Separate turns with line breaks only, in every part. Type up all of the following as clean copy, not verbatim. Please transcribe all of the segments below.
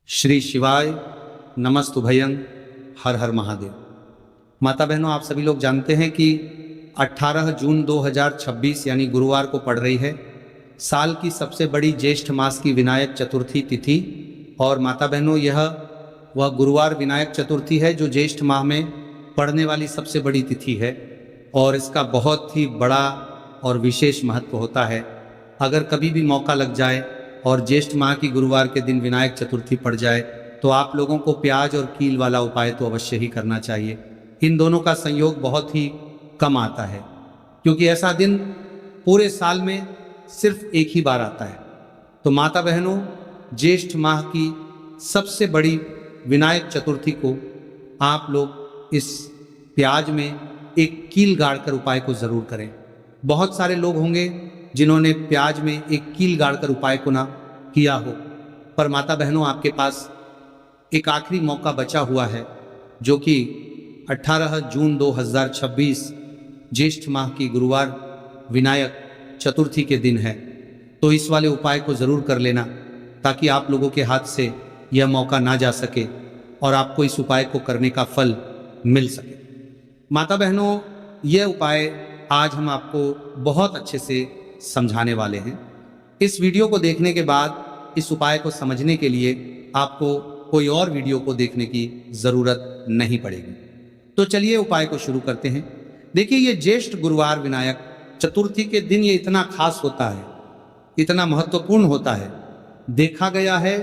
श्री शिवाय नमस्तुभयं हर हर महादेव। माता बहनों, आप सभी लोग जानते हैं कि 18 जून 2026 यानी गुरुवार को पड़ रही है साल की सबसे बड़ी ज्येष्ठ मास की विनायक चतुर्थी तिथि। और माता बहनों, यह वह गुरुवार विनायक चतुर्थी है जो ज्येष्ठ माह में पड़ने वाली सबसे बड़ी तिथि है और इसका बहुत ही बड़ा और विशेष महत्व होता है। अगर कभी भी मौका लग जाए और ज्येष्ठ माह की गुरुवार के दिन विनायक चतुर्थी पड़ जाए तो आप लोगों को प्याज और कील वाला उपाय तो अवश्य ही करना चाहिए। इन दोनों का संयोग बहुत ही कम आता है क्योंकि ऐसा दिन पूरे साल में सिर्फ एक ही बार आता है। तो माता बहनों, ज्येष्ठ माह की सबसे बड़ी विनायक चतुर्थी को आप लोग इस प्याज में एक कील गाड़कर उपाय को जरूर करें। बहुत सारे लोग होंगे जिन्होंने प्याज में एक कील गाड़कर उपाय को ना किया हो, पर माता बहनों, आपके पास एक आखिरी मौका बचा हुआ है जो कि 18 जून 2026 ज्येष्ठ माह की गुरुवार विनायक चतुर्थी के दिन है। तो इस वाले उपाय को जरूर कर लेना ताकि आप लोगों के हाथ से यह मौका ना जा सके और आपको इस उपाय को करने का फल मिल सके। माता बहनों, यह उपाय आज हम आपको बहुत अच्छे से समझाने वाले हैं। इस वीडियो को देखने के बाद इस उपाय को समझने के लिए आपको कोई और वीडियो को देखने की जरूरत नहीं पड़ेगी। तो चलिए उपाय को शुरू करते हैं। देखिए, ये ज्येष्ठ गुरुवार विनायक चतुर्थी के दिन ये इतना खास होता है, इतना महत्वपूर्ण होता है। देखा गया है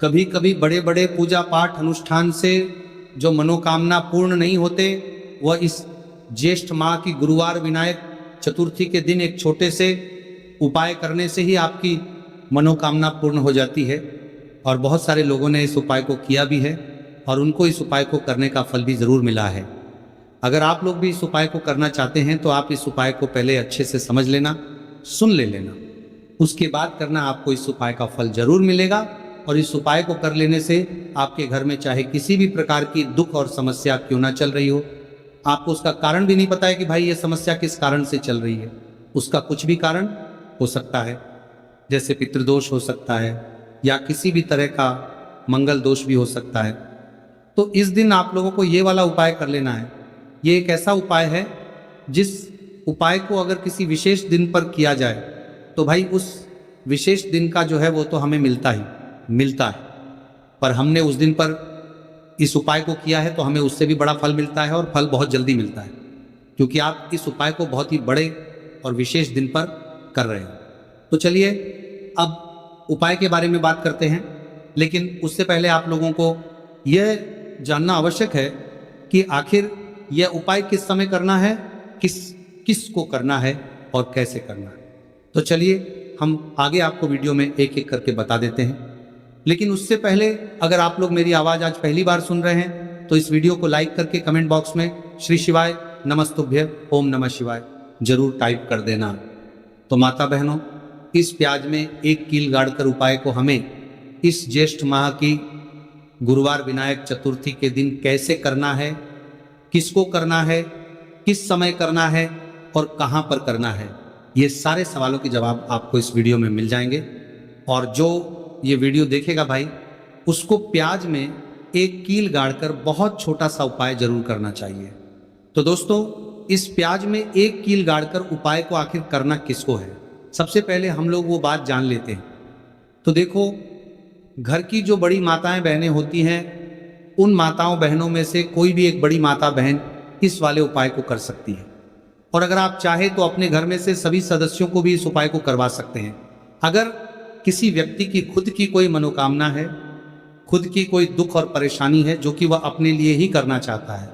कभी कभी बड़े बड़े पूजा पाठ अनुष्ठान से जो मनोकामना पूर्ण नहीं होते, वह इस ज्येष्ठ माह की गुरुवार विनायक चतुर्थी के दिन एक छोटे से उपाय करने से ही आपकी मनोकामना पूर्ण हो जाती है। और बहुत सारे लोगों ने इस उपाय को किया भी है और उनको इस उपाय को करने का फल भी ज़रूर मिला है। अगर आप लोग भी इस उपाय को करना चाहते हैं तो आप इस उपाय को पहले अच्छे से समझ लेना, सुन लेना, उसके बाद करना। आपको इस उपाय का फल जरूर मिलेगा और इस उपाय को कर लेने से आपके घर में चाहे किसी भी प्रकार की दुख और समस्या क्यों ना चल रही हो, आपको उसका कारण भी नहीं पता है कि भाई ये समस्या किस कारण से चल रही है, उसका कुछ भी कारण हो सकता है, जैसे पितृदोष हो सकता है या किसी भी तरह का मंगल दोष भी हो सकता है। तो इस दिन आप लोगों को ये वाला उपाय कर लेना है। ये एक ऐसा उपाय है जिस उपाय को अगर किसी विशेष दिन पर किया जाए तो भाई उस विशेष दिन का जो है वो तो हमें मिलता है, पर हमने उस दिन पर इस उपाय को किया है तो हमें उससे भी बड़ा फल मिलता है और फल बहुत जल्दी मिलता है क्योंकि आप इस उपाय को बहुत ही बड़े और विशेष दिन पर कर रहे हो। तो चलिए अब उपाय के बारे में बात करते हैं, लेकिन उससे पहले आप लोगों को यह जानना आवश्यक है कि आखिर यह उपाय किस समय करना है, किस को करना है और कैसे करना है। तो चलिए हम आगे आपको वीडियो में एक एक करके बता देते हैं। लेकिन उससे पहले अगर आप लोग मेरी आवाज़ आज पहली बार सुन रहे हैं तो इस वीडियो को लाइक करके कमेंट बॉक्स में श्री शिवाय नमस्तुभ्य ओम नमः शिवाय जरूर टाइप कर देना। तो माता बहनों, इस प्याज में एक कील गाड़कर उपाय को हमें इस ज्येष्ठ माह की गुरुवार विनायक चतुर्थी के दिन कैसे करना है, किसको करना है, किस समय करना है और कहाँ पर करना है, ये सारे सवालों के जवाब आपको इस वीडियो में मिल जाएंगे। और जो ये वीडियो देखेगा भाई, उसको प्याज में एक कील गाड़कर बहुत छोटा सा उपाय जरूर करना चाहिए। तो दोस्तों, इस प्याज में एक कील गाड़कर उपाय को आखिर करना किसको है, सबसे पहले हम लोग वो बात जान लेते हैं। तो देखो, घर की जो बड़ी माताएं बहनें होती हैं, उन माताओं बहनों में से कोई भी एक बड़ी माता बहन इस वाले उपाय को कर सकती है। और अगर आप चाहे तो अपने घर में से सभी सदस्यों को भी इस उपाय को करवा सकते हैं। अगर किसी व्यक्ति की खुद की कोई मनोकामना है, खुद की कोई दुख और परेशानी है जो कि वह अपने लिए ही करना चाहता है,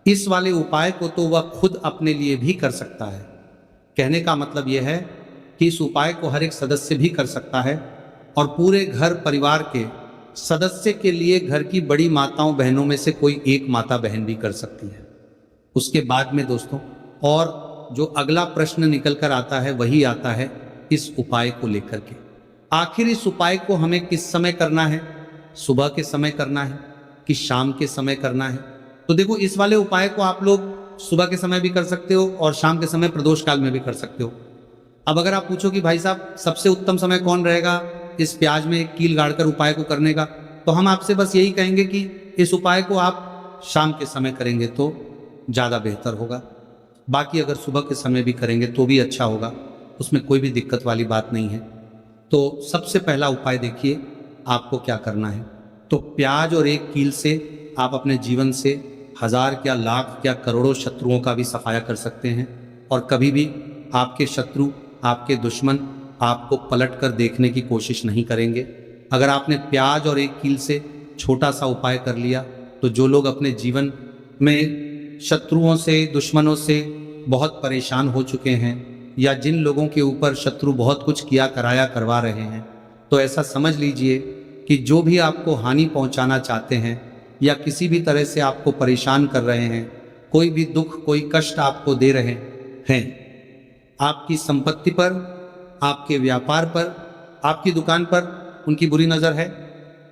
इस वाले उपाय को तो वह खुद अपने लिए भी कर सकता है। कहने का मतलब यह है कि इस उपाय को हर एक सदस्य भी कर सकता है और पूरे घर परिवार के सदस्य के लिए घर की बड़ी माताओं बहनों में से कोई एक माता बहन भी कर सकती है। उसके बाद में दोस्तों, और जो अगला प्रश्न निकल कर आता है वही आता है इस उपाय को लेकर के। आखिर इस उपाय को हमें किस समय करना है, सुबह के समय करना है कि शाम के समय करना है। तो देखो, इस वाले उपाय को आप लोग सुबह के समय भी कर सकते हो और शाम के समय प्रदोष काल में भी कर सकते हो। अब अगर आप पूछो कि भाई साहब सबसे उत्तम समय कौन रहेगा इस प्याज में कील गाड़कर उपाय को करने का, तो हम आपसे बस यही कहेंगे कि इस उपाय को आप शाम के समय करेंगे तो ज़्यादा बेहतर होगा। बाकी अगर सुबह के समय भी करेंगे तो भी अच्छा होगा, उसमें कोई भी दिक्कत वाली बात नहीं है। तो सबसे पहला उपाय देखिए आपको क्या करना है। तो प्याज और एक कील से आप अपने जीवन से हजार क्या लाख क्या करोड़ों शत्रुओं का भी सफाया कर सकते हैं, और कभी भी आपके शत्रु, आपके दुश्मन आपको पलट कर देखने की कोशिश नहीं करेंगे। अगर आपने प्याज और एक कील से छोटा सा उपाय कर लिया तो जो लोग अपने जीवन में शत्रुओं से, दुश्मनों से बहुत परेशान हो चुके हैं, या जिन लोगों के ऊपर शत्रु बहुत कुछ किया कराया करवा रहे हैं, तो ऐसा समझ लीजिए कि जो भी आपको हानि पहुंचाना चाहते हैं या किसी भी तरह से आपको परेशान कर रहे हैं, कोई भी दुख, कोई कष्ट आपको दे रहे हैं, आपकी संपत्ति पर, आपके व्यापार पर, आपकी दुकान पर उनकी बुरी नज़र है,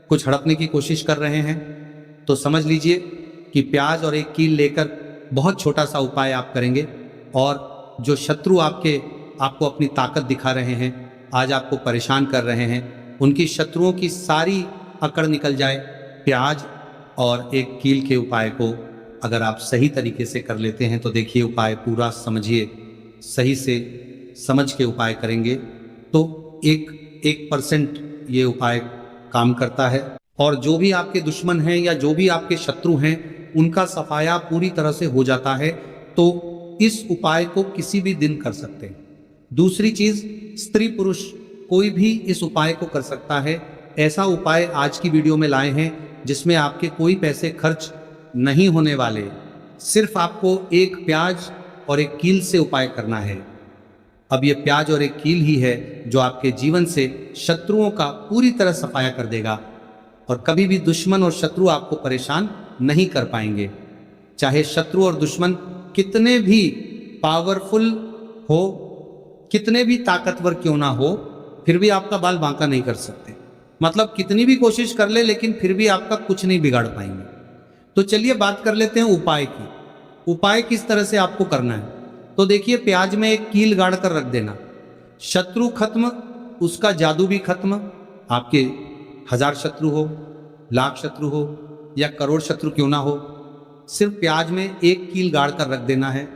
कुछ हड़पने की कोशिश कर रहे हैं, तो समझ लीजिए कि प्याज और एक कील लेकर बहुत छोटा सा उपाय आप करेंगे, और जो शत्रु आपको अपनी ताकत दिखा रहे हैं, आज आपको परेशान कर रहे हैं, उनकी शत्रुओं की सारी अकड़ निकल जाए। प्याज और एक कील के उपाय को अगर आप सही तरीके से कर लेते हैं तो देखिए उपाय पूरा समझिए, सही से समझ के उपाय करेंगे तो 1% ये उपाय काम करता है, और जो भी आपके दुश्मन हैं या जो भी आपके शत्रु हैं उनका सफाया पूरी तरह से हो जाता है। तो इस उपाय को किसी भी दिन कर सकते हैं। दूसरी चीज, स्त्री पुरुष कोई भी इस उपाय को कर सकता है। ऐसा उपाय आज की वीडियो में लाए हैं जिसमें आपके कोई पैसे खर्च नहीं होने वाले, सिर्फ आपको एक प्याज और एक कील से उपाय करना है। अब ये प्याज और एक कील ही है जो आपके जीवन से शत्रुओं का पूरी तरह सफाया कर देगा, और कभी भी दुश्मन और शत्रु आपको परेशान नहीं कर पाएंगे। चाहे शत्रु और दुश्मन कितने भी पावरफुल हो, कितने भी ताकतवर क्यों ना हो, फिर भी आपका बाल बांका नहीं कर सकते। मतलब कितनी भी कोशिश कर ले लेकिन फिर भी आपका कुछ नहीं बिगाड़ पाएंगे। तो चलिए बात कर लेते हैं उपाय की। उपाय किस तरह से आपको करना है। तो देखिए, प्याज में एक कील गाड़ कर रख देना, शत्रु खत्म, उसका जादू भी खत्म। आपके 1000 शत्रु हो, लाख शत्रु हो या करोड़ शत्रु क्यों ना हो, सिर्फ प्याज में एक कील गाड़ कर रख देना है,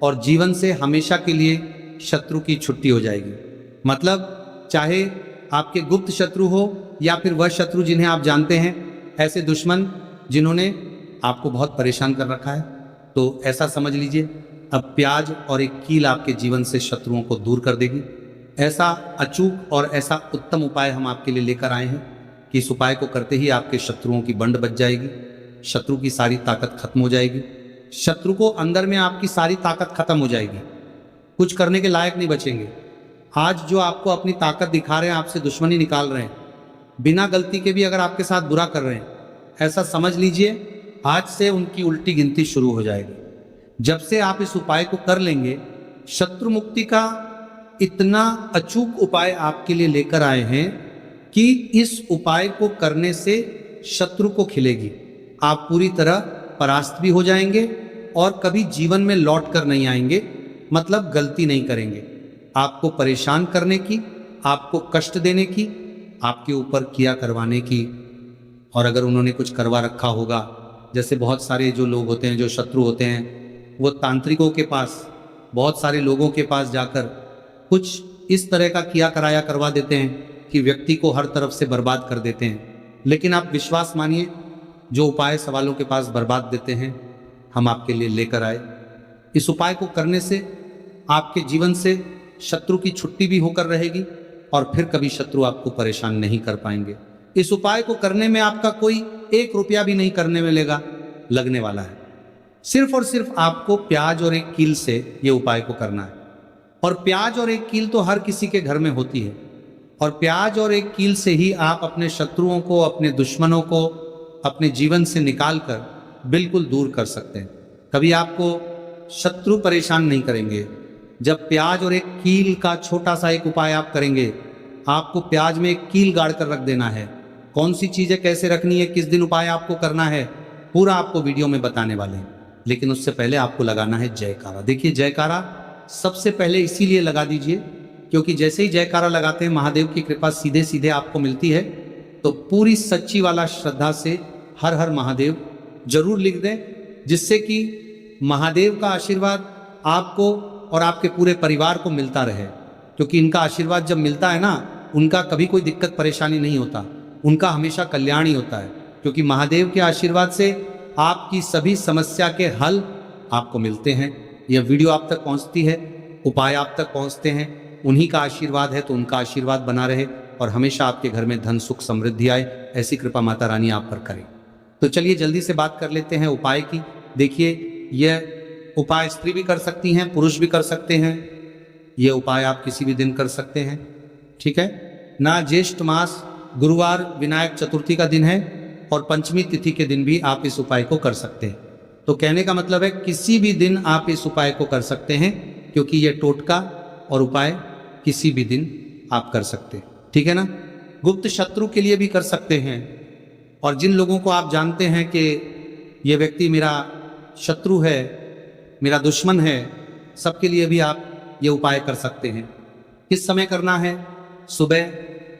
और जीवन से हमेशा के लिए शत्रु की छुट्टी हो जाएगी। मतलब चाहे आपके गुप्त शत्रु हो या फिर वह शत्रु जिन्हें आप जानते हैं, ऐसे दुश्मन जिन्होंने आपको बहुत परेशान कर रखा है, तो ऐसा समझ लीजिए अब प्याज और एक कील आपके जीवन से शत्रुओं को दूर कर देगी। ऐसा अचूक और ऐसा उत्तम उपाय हम आपके लिए लेकर आए हैं कि इस उपाय को करते ही आपके शत्रुओं की बंड बच जाएगी, शत्रु की सारी ताकत खत्म हो जाएगी, शत्रु को अंदर में आपकी सारी ताकत खत्म हो जाएगी, कुछ करने के लायक नहीं बचेंगे। आज जो आपको अपनी ताकत दिखा रहे हैं, आपसे दुश्मनी निकाल रहे हैं, बिना गलती के भी अगर आपके साथ बुरा कर रहे हैं, ऐसा समझ लीजिए आज से उनकी उल्टी गिनती शुरू हो जाएगी। जब से आप इस उपाय को कर लेंगे, शत्रु मुक्ति का इतना अचूक उपाय आपके लिए लेकर आए हैं कि इस उपाय को करने से शत्रु को खिलेगी, आप पूरी तरह परास्त भी हो जाएंगे और कभी जीवन में लौट कर नहीं आएंगे। मतलब गलती नहीं करेंगे, आपको परेशान करने की, आपको कष्ट देने की, आपके ऊपर किया करवाने की। और अगर उन्होंने कुछ करवा रखा होगा, जैसे बहुत सारे जो लोग होते हैं, जो शत्रु होते हैं, वो तांत्रिकों के पास, बहुत सारे लोगों के पास जाकर कुछ इस तरह का किया कराया करवा देते हैं कि व्यक्ति को हर तरफ से बर्बाद कर देते हैं। लेकिन आप विश्वास मानिए, जो उपाय सवालों के पास बर्बाद देते हैं, हम आपके लिए लेकर आए। इस उपाय को करने से आपके जीवन से शत्रु की छुट्टी भी होकर रहेगी और फिर कभी शत्रु आपको परेशान नहीं कर पाएंगे। इस उपाय को करने में आपका कोई 1 रुपया भी नहीं करने में लगने वाला है। सिर्फ और सिर्फ आपको प्याज और एक कील से ये उपाय को करना है। और प्याज और एक कील तो हर किसी के घर में होती है, और प्याज और एक कील से ही आप अपने शत्रुओं को, अपने दुश्मनों को अपने जीवन से निकाल कर बिल्कुल दूर कर सकते हैं। कभी आपको शत्रु परेशान नहीं करेंगे। जब प्याज और एक कील का छोटा सा एक उपाय आप करेंगे, आपको प्याज में एक कील गाड़ कर रख देना है। कौन सी चीज़ें कैसे रखनी है, किस दिन उपाय आपको करना है, पूरा आपको वीडियो में बताने वाले हैं। लेकिन उससे पहले आपको लगाना है जयकारा। देखिए, जयकारा सबसे पहले इसीलिए लगा दीजिए क्योंकि जैसे ही जयकारा लगाते हैं, महादेव की कृपा सीधे सीधे आपको मिलती है तो पूरी सच्ची वाला श्रद्धा से हर हर महादेव जरूर लिख दें, जिससे कि महादेव का आशीर्वाद आपको और आपके पूरे परिवार को मिलता रहे। क्योंकि इनका आशीर्वाद जब मिलता है ना, उनका कभी कोई दिक्कत परेशानी नहीं होता, उनका हमेशा कल्याण ही होता है। क्योंकि महादेव के आशीर्वाद से आपकी सभी समस्या के हल आपको मिलते हैं। यह वीडियो आप तक पहुंचती है, उपाय आप तक पहुंचते हैं, उन्हीं का आशीर्वाद है, तो उनका आशीर्वाद बना रहे और हमेशा आपके घर में धन सुख समृद्धि आए, ऐसी कृपा माता रानी आप पर करे। तो चलिए जल्दी से बात कर लेते हैं उपाय की। देखिए, यह उपाय स्त्री भी कर सकती हैं, पुरुष भी कर सकते हैं। यह उपाय आप किसी भी दिन कर सकते हैं, ठीक है ना। ज्येष्ठ मास गुरुवार विनायक चतुर्थी का दिन है और पंचमी तिथि के दिन भी आप इस उपाय को कर सकते हैं। तो कहने का मतलब है किसी भी दिन आप इस उपाय को कर सकते हैं, क्योंकि यह टोटका और उपाय किसी भी दिन आप कर सकते हैं, ठीक है ना। गुप्त शत्रु के लिए भी कर सकते हैं, और जिन लोगों को आप जानते हैं कि यह व्यक्ति मेरा शत्रु है, मेरा दुश्मन है, सबके लिए भी आप ये उपाय कर सकते हैं। किस समय करना है? सुबह,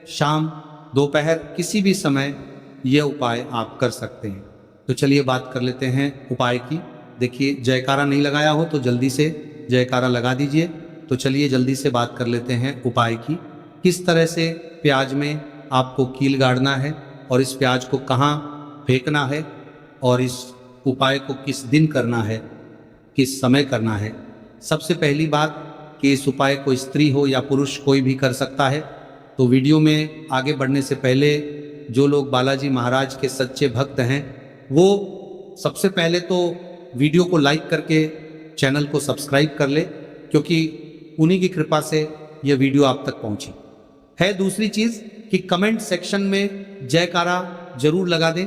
शाम, दोपहर, किसी भी समय ये उपाय आप कर सकते हैं। तो चलिए बात कर लेते हैं उपाय की। देखिए, जयकारा नहीं लगाया हो तो जल्दी से जयकारा लगा दीजिए। तो चलिए जल्दी से बात कर लेते हैं उपाय की। किस तरह से प्याज में आपको कील गाड़ना है और इस प्याज को कहाँ फेंकना है, और इस उपाय को किस दिन करना है, किस समय करना है। सबसे पहली बात कि इस उपाय को स्त्री हो या पुरुष कोई भी कर सकता है। तो वीडियो में आगे बढ़ने से पहले जो लोग बालाजी महाराज के सच्चे भक्त हैं, वो सबसे पहले तो वीडियो को लाइक करके चैनल को सब्सक्राइब कर ले, क्योंकि उन्हीं की कृपा से यह वीडियो आप तक पहुंची है। दूसरी चीज़ कि कमेंट सेक्शन में जयकारा जरूर लगा दें।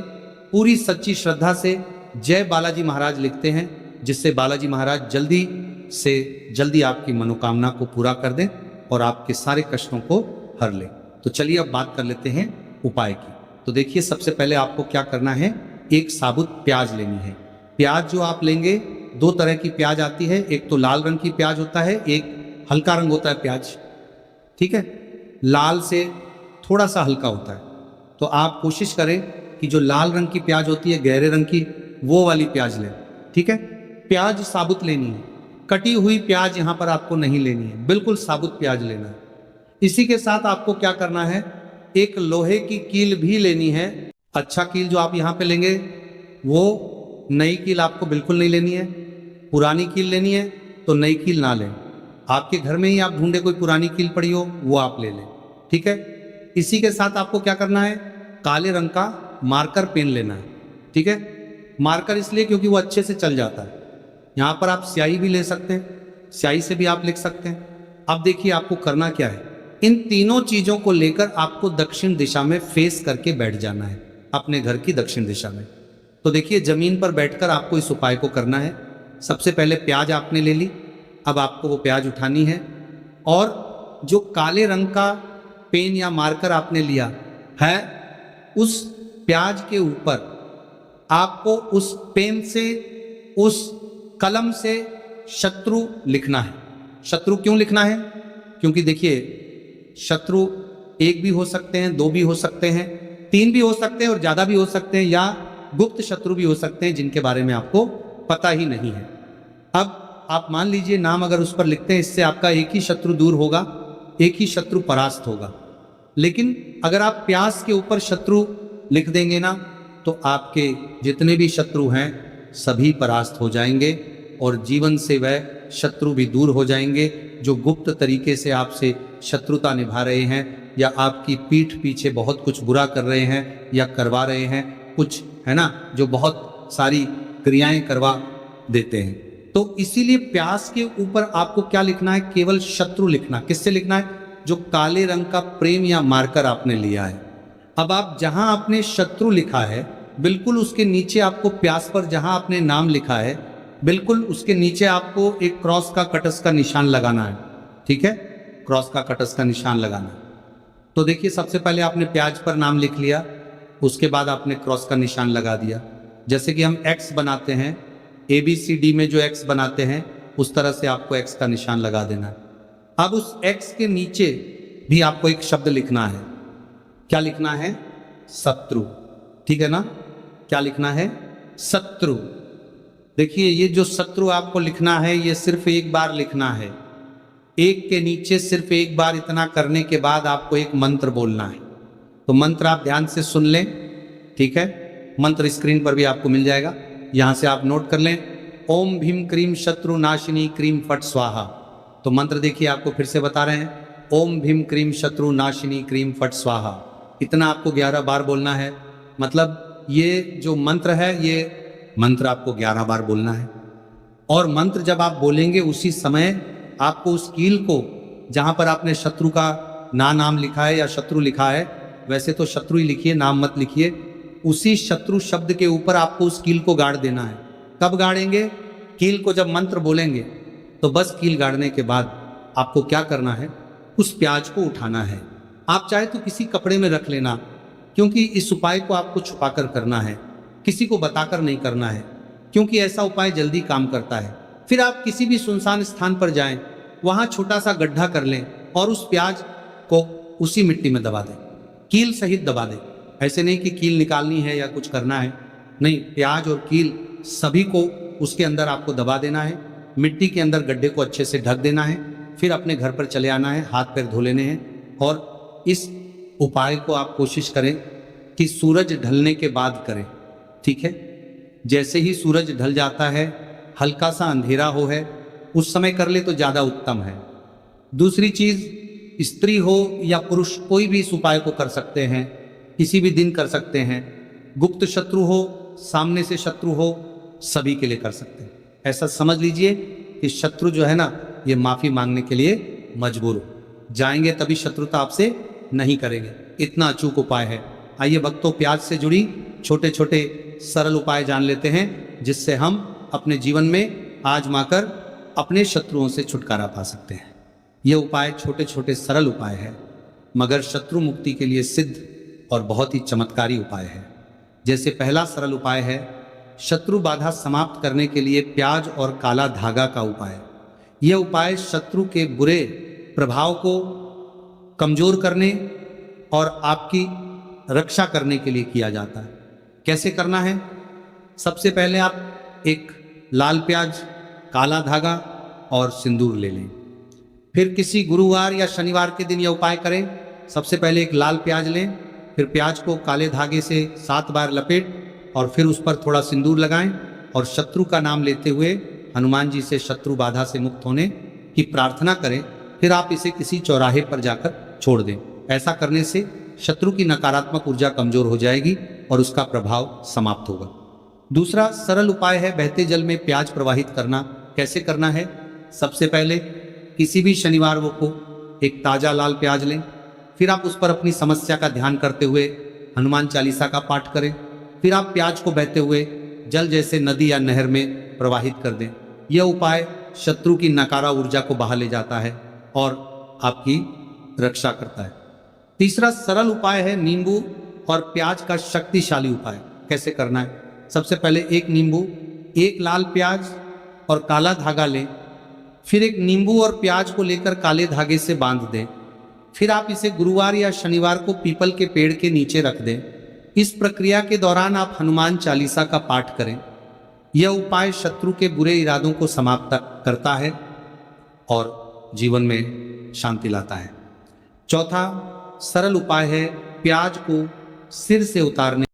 पूरी सच्ची श्रद्धा से जय बालाजी महाराज लिखते हैं, जिससे बालाजी महाराज जल्दी से जल्दी आपकी मनोकामना को पूरा कर दें और आपके सारे कष्टों को हर ले। तो चलिए अब बात कर लेते हैं उपाय की। तो देखिए, सबसे पहले आपको क्या करना है, एक साबुत प्याज लेनी है। प्याज जो आप लेंगे, दो तरह की प्याज आती है, एक तो लाल रंग की प्याज होता है, एक हल्का रंग होता है प्याज, ठीक है। लाल से थोड़ा सा हल्का होता है। तो आप कोशिश करें कि जो लाल रंग की प्याज होती है, गहरे रंग की, वो वाली प्याज लें, ठीक है। प्याज साबुत लेनी है, कटी हुई प्याज यहाँ पर आपको नहीं लेनी है, बिल्कुल साबुत प्याज लेना है। इसी के साथ आपको क्या करना है, एक लोहे की कील भी लेनी है। अच्छा कील जो आप यहाँ पे लेंगे, वो नई कील आपको बिल्कुल नहीं लेनी है। पुरानी कील लेनी है तो नई कील ना लें। आपके घर में ही आप ढूंढे कोई पुरानी कील पड़ी हो, वो आप ले लें, ठीक है। इसी के साथ आपको क्या करना है, काले रंग का मार्कर पेन लेना है, ठीक है। मार्कर इसलिए क्योंकि वो अच्छे से चल जाता है। यहाँ पर आप स्याही भी ले सकते हैं, स्याही से भी आप लिख सकते हैं। अब देखिए आपको करना क्या है, इन तीनों चीजों को लेकर आपको दक्षिण दिशा में फेस करके बैठ जाना है, अपने घर की दक्षिण दिशा में। तो देखिए, जमीन पर बैठकर आपको इस उपाय को करना है। सबसे पहले प्याज आपने ले ली, अब आपको वो प्याज उठानी है, और जो काले रंग का पेन या मार्कर आपने लिया है, उस प्याज के ऊपर आपको उस पेन से, उस कलम से शत्रु लिखना है। शत्रु क्यों लिखना है? क्योंकि देखिए, शत्रु एक भी हो सकते हैं, दो भी हो सकते हैं, तीन भी हो सकते हैं और ज्यादा भी हो सकते हैं, या गुप्त शत्रु भी हो सकते हैं जिनके बारे में आपको पता ही नहीं है। अब आप मान लीजिए नाम अगर उस पर लिखते हैं, इससे आपका एक ही शत्रु दूर होगा, एक ही शत्रु परास्त होगा। लेकिन अगर आप प्यास के ऊपर शत्रु लिख देंगे ना, तो आपके जितने भी शत्रु हैं सभी परास्त हो जाएंगे और जीवन से वह शत्रु भी दूर हो जाएंगे जो गुप्त तरीके से आपसे शत्रुता निभा रहे हैं, या आपकी पीठ पीछे बहुत कुछ बुरा कर रहे हैं या करवा रहे हैं कुछ, है ना, जो बहुत सारी क्रियाएं करवा देते हैं। तो इसीलिए प्यास के ऊपर आपको क्या लिखना है, केवल शत्रु लिखना। किससे लिखना है? जो काले रंग का प्रेम या मार्कर आपने लिया है। अब आप जहां आपने शत्रु लिखा है, बिल्कुल उसके नीचे आपको प्यास पर जहां आपने नाम लिखा है, बिल्कुल उसके नीचे आपको एक क्रॉस का कटस का निशान लगाना है, ठीक है। क्रॉस का कटस का निशान लगाना है। तो देखिए, सबसे पहले आपने प्याज पर नाम लिख लिया, उसके बाद आपने क्रॉस का निशान लगा दिया। जैसे कि हम एक्स बनाते हैं, ABCD में जो एक्स बनाते हैं, उस तरह से आपको एक्स का निशान लगा देना है। अब उस एक्स के नीचे भी आपको एक शब्द लिखना है। क्या लिखना है? शत्रु। ठीक है ना, क्या लिखना है? शत्रु। देखिए ये जो शत्रु आपको लिखना है ये सिर्फ एक बार लिखना है। एक के नीचे सिर्फ एक बार इतना करने के बाद आपको एक मंत्र बोलना है। तो मंत्र आप ध्यान से सुन लें, ठीक है? मंत्र स्क्रीन पर भी आपको मिल जाएगा, यहां से आप नोट कर लें। ओम भीम क्रीम शत्रु नाशिनी क्रीम फट स्वाहा। तो मंत्र देखिए आपको फिर से बता रहे हैं, ओम भीम क्रीम शत्रु नाशिनी क्रीम फट स्वाहा। इतना आपको 11 बार बोलना है। मतलब ये जो मंत्र है ये मंत्र आपको 11 बार बोलना है। और मंत्र जब आप बोलेंगे उसी समय आपको उस कील को, जहां पर आपने शत्रु का नाम लिखा है या शत्रु लिखा है, वैसे तो शत्रु ही लिखिए, नाम मत लिखिए, उसी शत्रु शब्द के ऊपर आपको उस कील को गाड़ देना है। कब गाड़ेंगे? कील को जब मंत्र बोलेंगे तो बस कील गाड़ने के बाद आपको क्या करना है? उस प्याज को उठाना है। आप चाहे तो किसी कपड़े में रख लेना, क्योंकि इस उपाय को आपको छुपाकर करना है, किसी को बताकर नहीं करना है, क्योंकि ऐसा उपाय जल्दी काम करता है। फिर आप किसी भी सुनसान स्थान पर जाएं, वहां छोटा सा गड्ढा कर लें और उस प्याज को उसी मिट्टी में दबा दें, कील सहित दबा दें। ऐसे नहीं कि कील निकालनी है या कुछ करना है, नहीं, प्याज और कील सभी को उसके अंदर आपको दबा देना है। मिट्टी के अंदर गड्ढे को अच्छे से ढक देना है। फिर अपने घर पर चले आना है, हाथ पैर धो लेने हैं। और इस उपाय को आप कोशिश करें कि सूरज ढलने के बाद करें, ठीक है? जैसे ही सूरज ढल जाता है, हल्का सा अंधेरा हो है, उस समय कर ले तो ज़्यादा उत्तम है। दूसरी चीज़, स्त्री हो या पुरुष, कोई भी इस उपाय को कर सकते हैं, किसी भी दिन कर सकते हैं। गुप्त शत्रु हो, सामने से शत्रु हो, सभी के लिए कर सकते हैं। ऐसा समझ लीजिए कि शत्रु जो है ना, ये माफ़ी मांगने के लिए मजबूर हो जाएंगे, तभी शत्रुता आपसे नहीं करेंगे। इतना अचूक उपाय है। आइए भक्तों, प्याज से जुड़ी छोटे छोटे सरल उपाय जान लेते हैं, जिससे हम अपने जीवन में आजमाकर अपने शत्रुओं से छुटकारा पा सकते हैं। ये उपाय छोटे छोटे सरल उपाय है, मगर शत्रु मुक्ति के लिए सिद्ध और बहुत ही चमत्कारी उपाय है। जैसे पहला सरल उपाय है शत्रु बाधा समाप्त करने के लिए प्याज और काला धागा का उपाय। यह उपाय शत्रु के बुरे प्रभाव को कमजोर करने और आपकी रक्षा करने के लिए किया जाता है। कैसे करना है? सबसे पहले आप एक लाल प्याज, काला धागा और सिंदूर ले लें। फिर किसी गुरुवार या शनिवार के दिन यह उपाय करें। सबसे पहले एक लाल प्याज लें, फिर प्याज को काले धागे से 7 बार लपेट और फिर उस पर थोड़ा सिंदूर लगाएं और शत्रु का नाम लेते हुए हनुमान जी से शत्रु बाधा से मुक्त होने की प्रार्थना करें। फिर आप इसे किसी चौराहे पर जाकर छोड़ दें। ऐसा करने से शत्रु की नकारात्मक ऊर्जा कमजोर हो जाएगी और उसका प्रभाव समाप्त होगा। दूसरा सरल उपाय है बहते जल में प्याज प्रवाहित करना। कैसे करना है? सबसे पहले किसी भी शनिवार को एक ताजा लाल प्याज लें, फिर आप उस पर अपनी समस्या का ध्यान करते हुए हनुमान चालीसा का पाठ करें। फिर आप प्याज को बहते हुए जल जैसे नदी या नहर में प्रवाहित कर दें। यह उपाय शत्रु की नकारा ऊर्जा को बाहर ले जाता है और आपकी रक्षा करता है। तीसरा सरल उपाय है नींबू और प्याज का शक्तिशाली उपाय। कैसे करना है? सबसे पहले एक नींबू, एक लाल प्याज और काला धागा लें। फिर एक नींबू और प्याज को लेकर काले धागे से बांध दें। फिर आप इसे गुरुवार या शनिवार को पीपल के पेड़ के नीचे रख दें। इस प्रक्रिया के दौरान आप हनुमान चालीसा का पाठ करें। यह उपाय शत्रु के बुरे इरादों को समाप्त करता है और जीवन में शांति लाता है। चौथा सरल उपाय है प्याज को सिर से उतारने